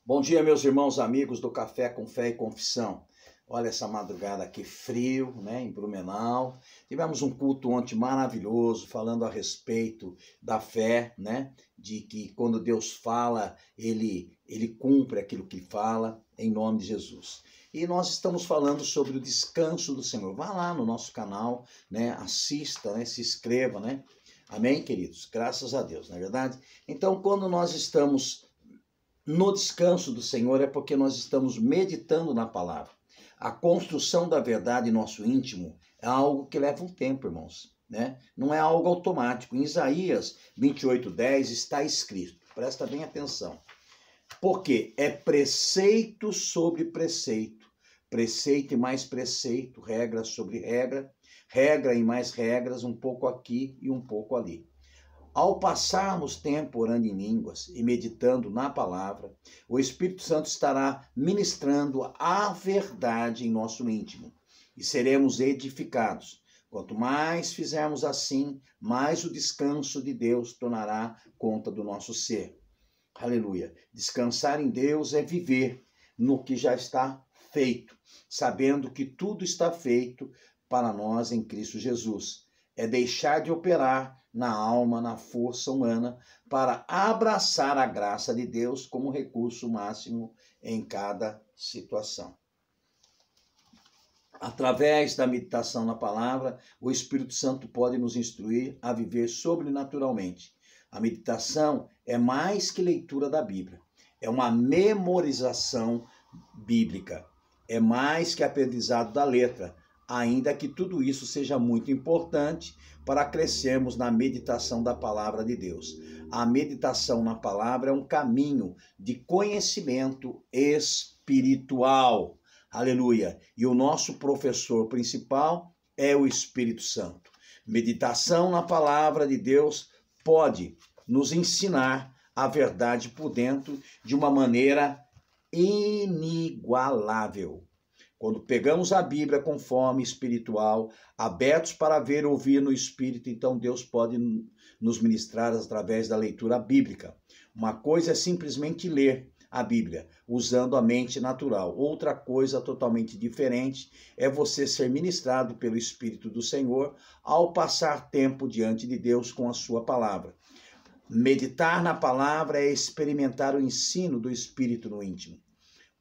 Bom dia, meus irmãos, amigos do Café com Fé e Confissão. Olha essa madrugada aqui frio, né, em Blumenau. Tivemos um culto ontem maravilhoso, falando a respeito da fé, né, de que quando Deus fala, ele cumpre aquilo que fala, em nome de Jesus. E nós estamos falando sobre o descanso do Senhor. Vá lá no nosso canal, né, assista, né, se inscreva, né. Amém, queridos? Graças a Deus, não é verdade? Então, quando nós estamos no descanso do Senhor, é porque nós estamos meditando na palavra. A construção da verdade em nosso íntimo é algo que leva um tempo, irmãos, né? Não é algo automático. Em Isaías 28:10 está escrito, presta bem atenção, porque é preceito sobre preceito, preceito e mais preceito, regra sobre regra, regra e mais regras, um pouco aqui e um pouco ali. Ao passarmos tempo orando em línguas e meditando na palavra, o Espírito Santo estará ministrando a verdade em nosso íntimo e seremos edificados. Quanto mais fizermos assim, mais o descanso de Deus tornará conta do nosso ser. Aleluia! Descansar em Deus é viver no que já está feito, sabendo que tudo está feito para nós em Cristo Jesus. É deixar de operar na alma, na força humana, para abraçar a graça de Deus como recurso máximo em cada situação. Através da meditação na palavra, o Espírito Santo pode nos instruir a viver sobrenaturalmente. A meditação é mais que leitura da Bíblia, é uma memorização bíblica, é mais que aprendizado da letra, ainda que tudo isso seja muito importante para crescermos na meditação da palavra de Deus. A meditação na palavra é um caminho de conhecimento espiritual. Aleluia! E o nosso professor principal é o Espírito Santo. Meditação na palavra de Deus pode nos ensinar a verdade por dentro de uma maneira inigualável. Quando pegamos a Bíblia com fome espiritual, abertos para ver e ouvir no Espírito, então Deus pode nos ministrar através da leitura bíblica. Uma coisa é simplesmente ler a Bíblia, usando a mente natural. Outra coisa totalmente diferente é você ser ministrado pelo Espírito do Senhor ao passar tempo diante de Deus com a sua palavra. Meditar na palavra é experimentar o ensino do Espírito no íntimo.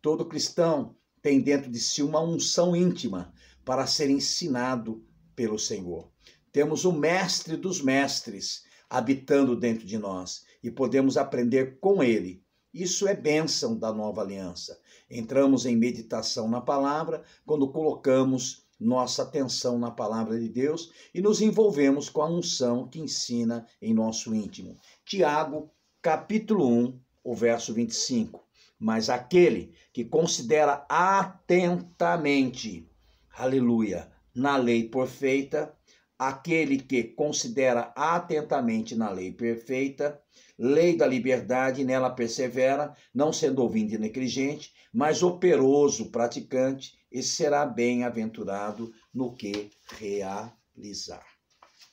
Todo cristão tem dentro de si uma unção íntima para ser ensinado pelo Senhor. Temos o mestre dos mestres habitando dentro de nós e podemos aprender com ele. Isso é bênção da nova aliança. Entramos em meditação na palavra quando colocamos nossa atenção na palavra de Deus e nos envolvemos com a unção que ensina em nosso íntimo. Tiago, capítulo 1, o verso 25. Mas aquele que considera atentamente, aleluia, na lei perfeita, aquele que considera atentamente na lei perfeita, lei da liberdade, nela persevera, não sendo ouvinte negligente, mas operoso praticante, e será bem-aventurado no que realizar.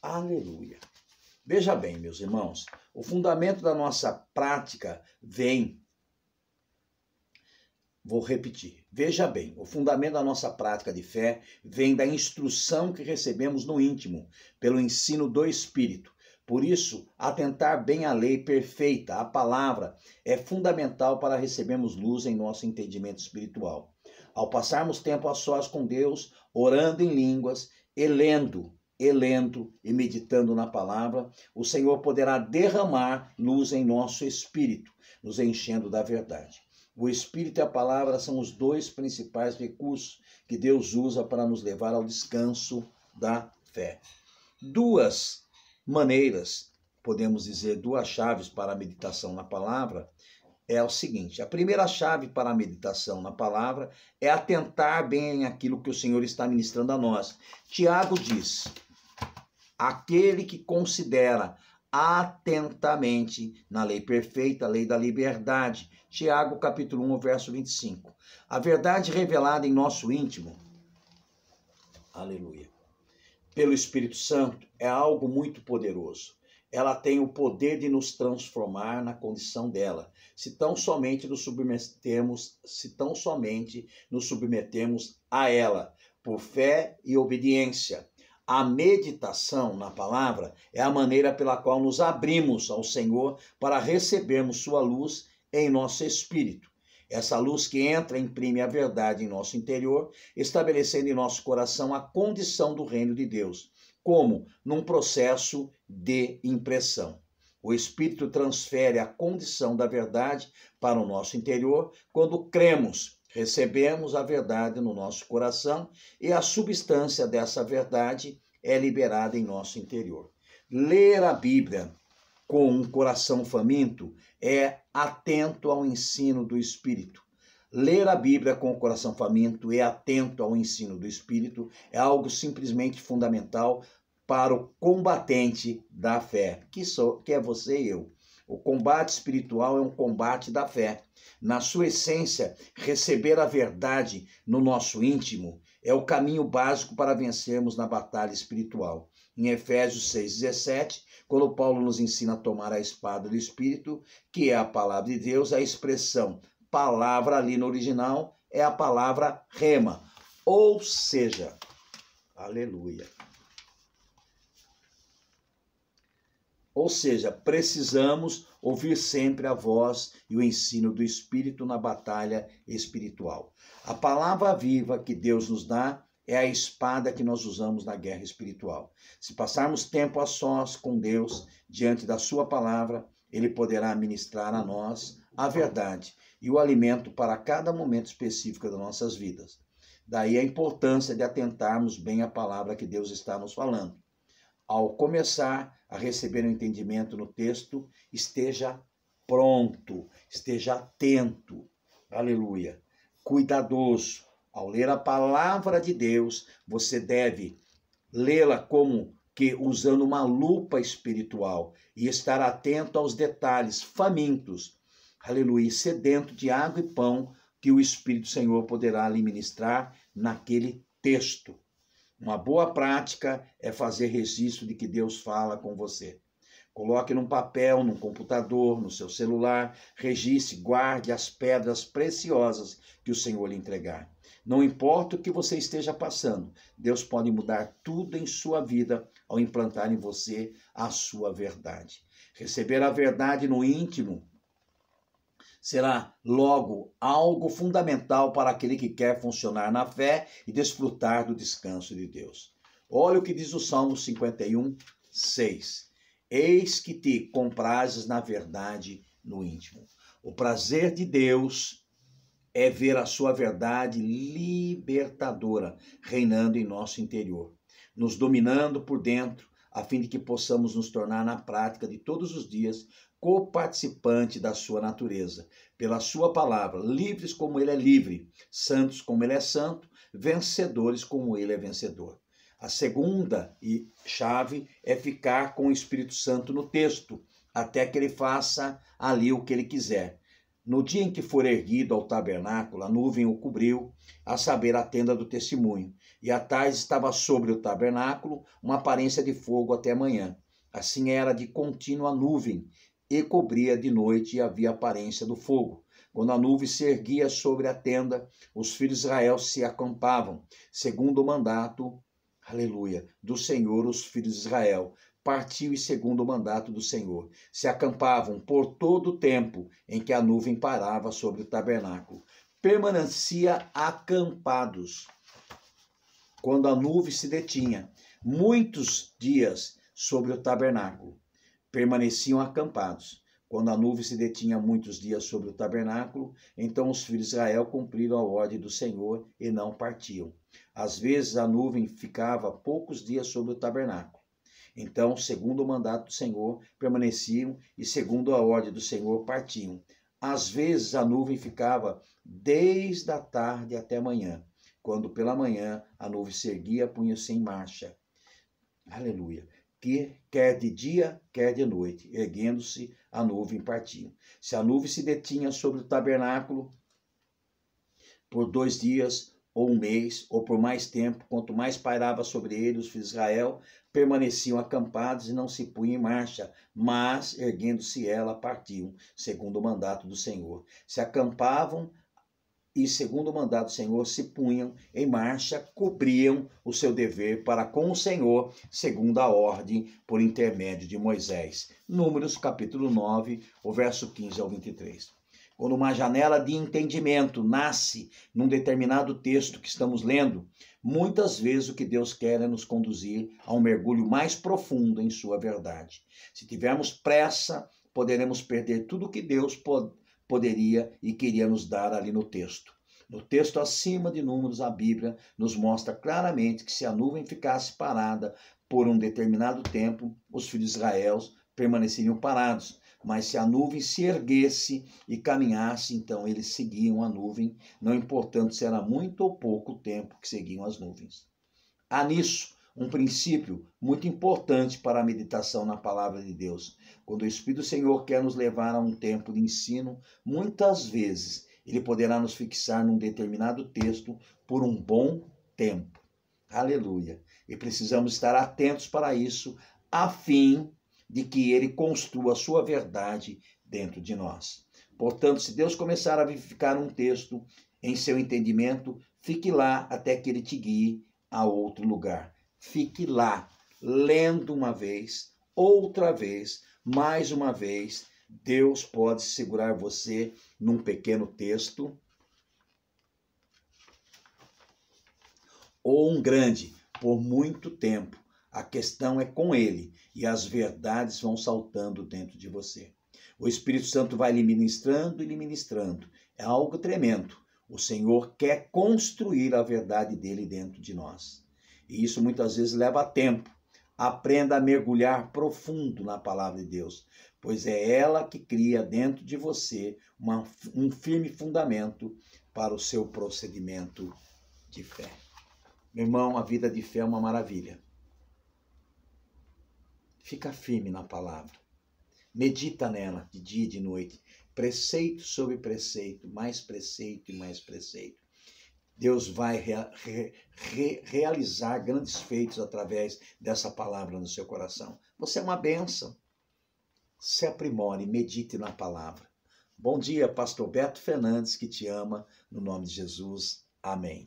Aleluia. Veja bem, meus irmãos, o fundamento da nossa prática vem. Vou repetir. Veja bem, o fundamento da nossa prática de fé vem da instrução que recebemos no íntimo, pelo ensino do Espírito. Por isso, atentar bem à lei perfeita, a palavra, é fundamental para recebermos luz em nosso entendimento espiritual. Ao passarmos tempo a sós com Deus, orando em línguas, e lendo e meditando na palavra, o Senhor poderá derramar luz em nosso espírito, nos enchendo da verdade. O Espírito e a palavra são os dois principais recursos que Deus usa para nos levar ao descanso da fé. Duas maneiras, podemos dizer, duas chaves para a meditação na palavra é o seguinte. A primeira chave para a meditação na palavra é atentar bem àquilo que o Senhor está ministrando a nós. Tiago diz, aquele que considera atentamente na lei perfeita, a lei da liberdade. Tiago, capítulo 1, verso 25. A verdade revelada em nosso íntimo, aleluia, pelo Espírito Santo, é algo muito poderoso. ela tem o poder de nos transformar na condição dela, se tão somente nos submetermos a ela, por fé e obediência. A meditação na palavra é a maneira pela qual nos abrimos ao Senhor para recebermos sua luz em nosso espírito. Essa luz que entra imprime a verdade em nosso interior, estabelecendo em nosso coração a condição do reino de Deus, como num processo de impressão. O Espírito transfere a condição da verdade para o nosso interior quando cremos, recebemos a verdade no nosso coração e a substância dessa verdade é liberada em nosso interior. Ler a Bíblia com um coração faminto é atento ao ensino do Espírito. Ler a Bíblia com o coração faminto e atento ao ensino do Espírito é algo simplesmente fundamental para o combatente da fé, que é você e eu. O combate espiritual é um combate da fé. Na sua essência, receber a verdade no nosso íntimo é o caminho básico para vencermos na batalha espiritual. Em Efésios 6,17, quando Paulo nos ensina a tomar a espada do Espírito, que é a palavra de Deus, a expressão palavra ali no original é a palavra rema, ou seja, aleluia. Ou seja, precisamos ouvir sempre a voz e o ensino do Espírito na batalha espiritual. A palavra viva que Deus nos dá é a espada que nós usamos na guerra espiritual. Se passarmos tempo a sós com Deus, diante da sua palavra, Ele poderá ministrar a nós a verdade e o alimento para cada momento específico das nossas vidas. Daí a importância de atentarmos bem à palavra que Deus está nos falando. Ao começar a receber o entendimento no texto, esteja pronto, esteja atento, aleluia, cuidadoso. Ao ler a palavra de Deus, você deve lê-la como que usando uma lupa espiritual e estar atento aos detalhes, famintos, aleluia, sedento de água e pão que o Espírito Senhor poderá lhe ministrar naquele texto. Uma boa prática é fazer registro de que Deus fala com você. Coloque num papel, num computador, no seu celular, registre, guarde as pedras preciosas que o Senhor lhe entregar. Não importa o que você esteja passando, Deus pode mudar tudo em sua vida ao implantar em você a sua verdade. Receber a verdade no íntimo será logo algo fundamental para aquele que quer funcionar na fé e desfrutar do descanso de Deus. Olha o que diz o Salmo 51, 6. Eis que te comprases na verdade no íntimo. O prazer de Deus é ver a sua verdade libertadora reinando em nosso interior, nos dominando por dentro, a fim de que possamos nos tornar na prática de todos os dias coparticipante da sua natureza, pela sua palavra, livres como ele é livre, santos como ele é santo, vencedores como ele é vencedor. A segunda chave é ficar com o Espírito Santo no texto, até que ele faça ali o que ele quiser. No dia em que for erguido ao tabernáculo, a nuvem o cobriu, a saber, a tenda do testemunho, e à tarde estava sobre o tabernáculo uma aparência de fogo até amanhã. Assim era de contínua nuvem, e cobria de noite e havia aparência do fogo. Quando a nuvem se erguia sobre a tenda, os filhos de Israel se acampavam, segundo o mandato, aleluia, do Senhor, os filhos de Israel. Partiu e segundo o mandato do Senhor. Se acampavam por todo o tempo em que a nuvem parava sobre o tabernáculo. Permanecia acampados quando a nuvem se detinha. Muitos dias sobre o tabernáculo. Permaneciam acampados. Quando a nuvem se detinha muitos dias sobre o tabernáculo, então os filhos de Israel cumpriram a ordem do Senhor e não partiam. Às vezes a nuvem ficava poucos dias sobre o tabernáculo. Então, segundo o mandato do Senhor, permaneciam e, segundo a ordem do Senhor, partiam. Às vezes a nuvem ficava desde a tarde até a manhã. Quando pela manhã a nuvem se erguia, punha-se em marcha. Aleluia. Que quer de dia, quer de noite, erguendo-se a nuvem, partiam. Se a nuvem se detinha sobre o tabernáculo por 2 dias, ou um mês, ou por mais tempo, quanto mais pairava sobre ele os filhos de Israel, permaneciam acampados e não se punham em marcha, mas, erguendo-se ela, partiam, segundo o mandato do Senhor. Se acampavam e, segundo o mandato do Senhor, se punham em marcha, cumpriam o seu dever para com o Senhor, segundo a ordem por intermédio de Moisés. Números, capítulo 9, o verso 15 ao 23. Quando uma janela de entendimento nasce num determinado texto que estamos lendo, muitas vezes o que Deus quer é nos conduzir a um mergulho mais profundo em sua verdade. Se tivermos pressa, poderemos perder tudo o que Deus poderia e queria nos dar ali no texto. No texto acima de Números, a Bíblia nos mostra claramente que se a nuvem ficasse parada por um determinado tempo, os filhos de Israel permaneceriam parados. Mas se a nuvem se erguesse e caminhasse, então eles seguiam a nuvem, não importando se era muito ou pouco tempo que seguiam as nuvens. Há nisso um princípio muito importante para a meditação na palavra de Deus. Quando o Espírito do Senhor quer nos levar a um tempo de ensino, muitas vezes ele poderá nos fixar num determinado texto por um bom tempo. Aleluia! E precisamos estar atentos para isso, a fim de que ele construa a sua verdade dentro de nós. Portanto, se Deus começar a vivificar um texto em seu entendimento, fique lá até que ele te guie a outro lugar. Fique lá, lendo uma vez, outra vez, mais uma vez. Deus pode segurar você num pequeno texto ou um grande, por muito tempo. A questão é com ele e as verdades vão saltando dentro de você. O Espírito Santo vai lhe ministrando e lhe ministrando. É algo tremendo. O Senhor quer construir a verdade dele dentro de nós. E isso muitas vezes leva tempo. Aprenda a mergulhar profundo na palavra de Deus, pois é ela que cria dentro de você um firme fundamento para o seu procedimento de fé. Meu irmão, a vida de fé é uma maravilha. Fica firme na palavra. Medita nela de dia e de noite. Preceito sobre preceito, mais preceito e mais preceito. Deus vai realizar grandes feitos através dessa palavra no seu coração. Você é uma bênção. Se aprimore, medite na palavra. Bom dia, pastor Beto Fernandes, que te ama, no nome de Jesus. Amém.